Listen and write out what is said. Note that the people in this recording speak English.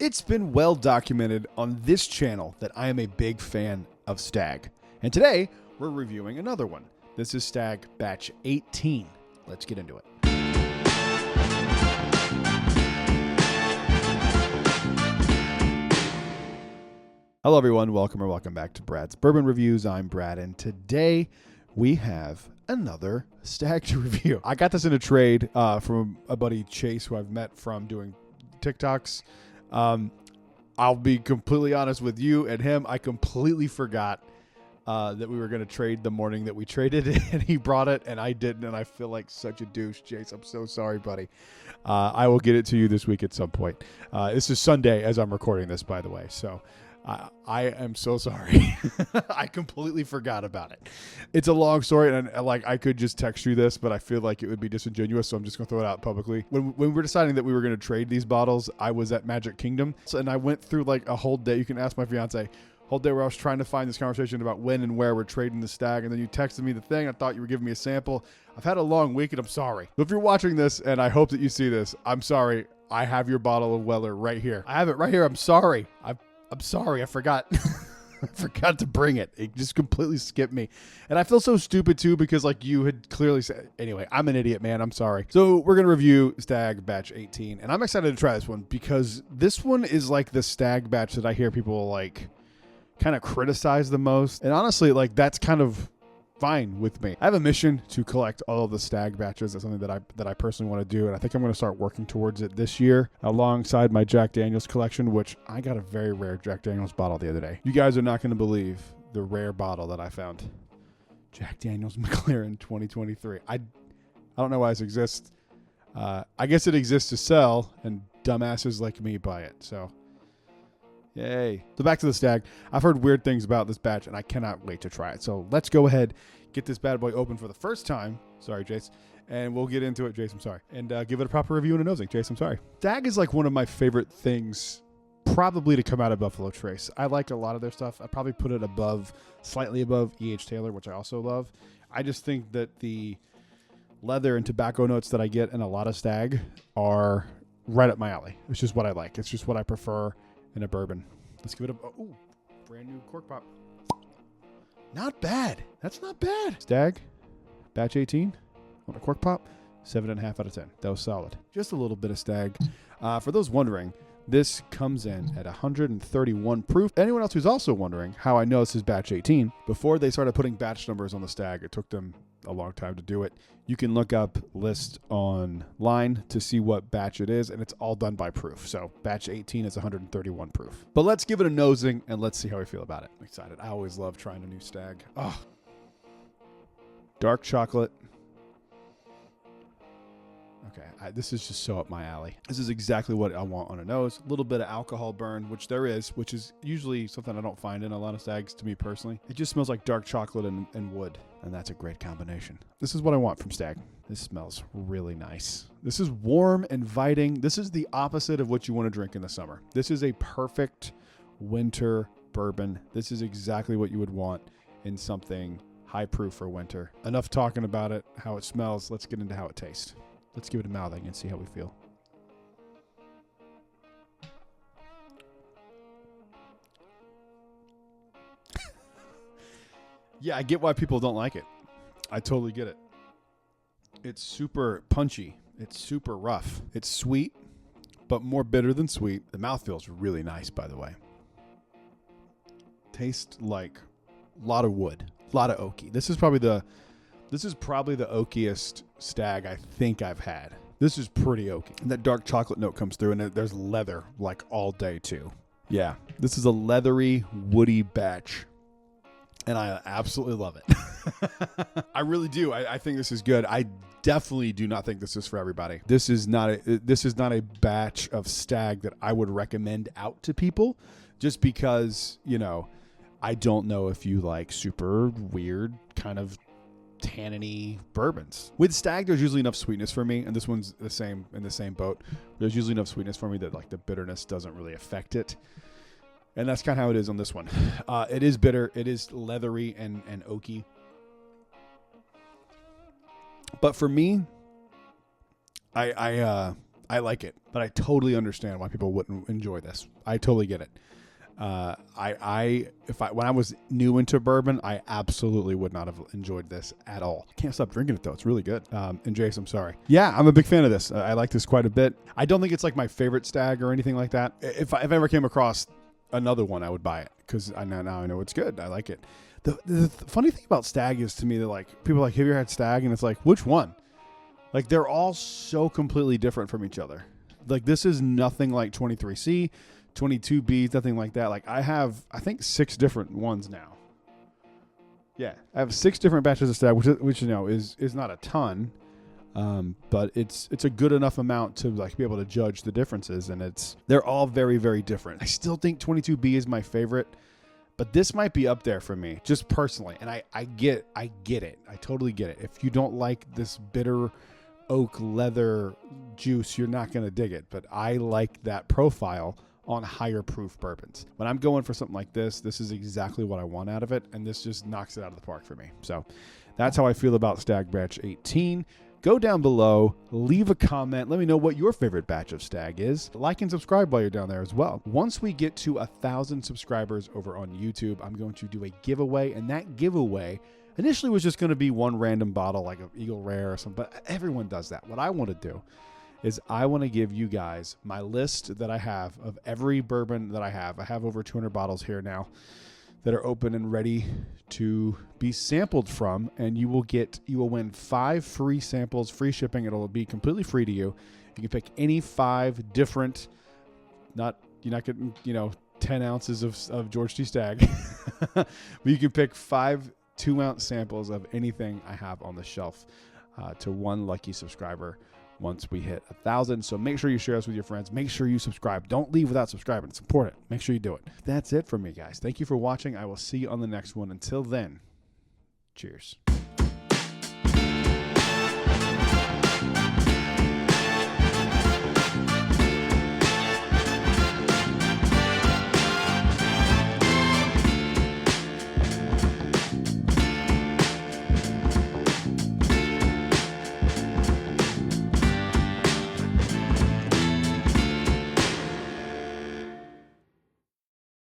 It's been well documented on this channel that I am a big fan of Stagg. And today, we're reviewing another one. This is Stagg Batch 18. Let's get into it. Hello everyone, welcome back to Brad's Bourbon Reviews. I'm Brad, and today we have another Stagg to review. I got this in a trade from a buddy Chase, who I've met from doing TikToks. I'll be completely honest with you and him. I completely forgot that we were going to trade the morning that we traded, and he brought it and I didn't, and I feel like such a douche. Chase, I'm so sorry, buddy. I will get it to you this week at some point. This is Sunday as I'm recording this, by the way, so I am so sorry. I completely forgot about it. It's a long story, and I could just text you this, but I feel like it would be disingenuous, so I'm just going to throw it out publicly. When we were deciding that we were going to trade these bottles, I was at Magic Kingdom, and I went through like a whole day. You can ask my fiance. Whole day where I was trying to find this conversation about when and where we're trading the Stagg, and then you texted me the thing. I thought you were giving me a sample. I've had a long week, and I'm sorry. But if you're watching this, and I hope that you see this, I'm sorry. I have your bottle of Weller right here. I have it right here. I'm sorry. I'm sorry. I forgot. I forgot to bring it. It just completely skipped me. And I feel so stupid too, because like you had clearly said. Anyway, I'm an idiot, man. I'm sorry. So we're going to review Stagg Batch 18. And I'm excited to try this one because this one is like the Stagg batch that I hear people like kind of criticize the most. And honestly, like that's kind of fine with me. I have a mission to collect all of the Stagg batches. That's something that I personally want to do, and I think I'm going to start working towards it this year alongside my Jack Daniel's collection, which I got a very rare Jack Daniel's bottle the other day. You guys are not going to believe the rare bottle that I found. Jack Daniel's McLaren 2023. I don't know why this exists. I guess it exists to sell, and dumbasses like me buy it. So yay. So back to the Stagg. I've heard weird things about this batch, and I cannot wait to try it. So let's go ahead, get this bad boy open for the first time. Sorry, Jace. And we'll get into it. Jace, I'm sorry. And give it a proper review and a nosing. Jace, I'm sorry. Stagg is like one of my favorite things probably to come out of Buffalo Trace. I like a lot of their stuff. I probably put it above, slightly above E.H. Taylor, which I also love. I just think that the leather and tobacco notes that I get in a lot of Stagg are right up my alley. It's just what I like. It's just what I prefer in a bourbon. Let's give it a brand new cork pop. Not bad. That's not bad. Stagg Batch 18 on a cork pop, 7.5 out of 10. That was solid. Just a little bit of Stagg. For those wondering, this comes in at 131 proof. Anyone else who's also wondering how I know this is Batch 18, before they started putting batch numbers on the Stagg, it took them a long time to do it. You can look up list online to see what batch it is, and it's all done by proof. So batch 18 is 131 proof. But let's give it a nosing and let's see how we feel about it. I'm excited. I always love trying a new Stagg. Oh, dark chocolate. Okay, this is just so up my alley. This is exactly what I want on a nose. A little bit of alcohol burn, which there is, which is usually something I don't find in a lot of Staggs to me personally. It just smells like dark chocolate and wood, and that's a great combination. This is what I want from Stagg. This smells really nice. This is warm, inviting. This is the opposite of what you want to drink in the summer. This is a perfect winter bourbon. This is exactly what you would want in something high proof for winter. Enough talking about it, how it smells. Let's get into how it tastes. Let's give it a mouthing and see how we feel. Yeah, I get why people don't like it. I totally get it. It's super punchy. It's super rough. It's sweet, but more bitter than sweet. The mouth feels really nice, by the way. Tastes like a lot of wood, a lot of oaky. This is probably the oakiest Stagg I think I've had. This is pretty oaky. And that dark chocolate note comes through, and there's leather like all day too. Yeah, this is a leathery, woody batch, and I absolutely love it. I really do. I think this is good. I definitely do not think this is for everybody. This is not a batch of Stagg that I would recommend out to people, just because, you know, I don't know if you like super weird kind of tanniny bourbons. With Stagg, there's usually enough sweetness for me, and this one's the same, in the same boat. There's usually enough sweetness for me that like the bitterness doesn't really affect it, and that's kind of how it is on this one. It is bitter, it is leathery and oaky, but for me, I I like it, but I totally understand why people wouldn't enjoy this. I totally get it. When I was new into bourbon, I absolutely would not have enjoyed this at all. Can't stop drinking it though. It's really good. And Jace, I'm sorry. Yeah, I'm a big fan of this. I like this quite a bit. I don't think it's like my favorite Stagg or anything like that. If I ever came across another one, I would buy it because now I know it's good. I like it. The funny thing about Stagg is to me that like people are like, have you ever had Stagg? And it's like, which one? Like they're all so completely different from each other. Like this is nothing like 23C. 22Bs, nothing like that. Like I have, I think 6 different ones now. Yeah, I have 6 different batches of Stagg, which you know is not a ton, but it's a good enough amount to like be able to judge the differences, and they're all very, very different. I still think 22B is my favorite, but this might be up there for me just personally, and I get it. I totally get it. If you don't like this bitter oak leather juice, you're not gonna dig it. But I like that profile on higher proof bourbons. When I'm going for something like this is exactly what I want out of it, and this just knocks it out of the park for me. So that's how I feel about Stagg Batch 18. Go down below, leave a comment, let me know what your favorite batch of Stagg is. Like and subscribe while you're down there as well. Once we get to 1,000 subscribers over on YouTube, I'm going to do a giveaway, and that giveaway initially was just going to be one random bottle like an Eagle Rare or something, but everyone does that. What I want to do is I want to give you guys my list that I have of every bourbon that I have. I have over 200 bottles here now that are open and ready to be sampled from, and you will win 5 free samples, free shipping. It'll be completely free to you. You can pick any 5 different, you're not getting 10 ounces of George T. Stagg, but you can pick 5 2-ounce samples of anything I have on the shelf to one lucky subscriber once we hit 1,000. So make sure you share us with your friends. Make sure you subscribe. Don't leave without subscribing. It's important. Make sure you do it. That's it for me, guys. Thank you for watching. I will see you on the next one. Until then, cheers.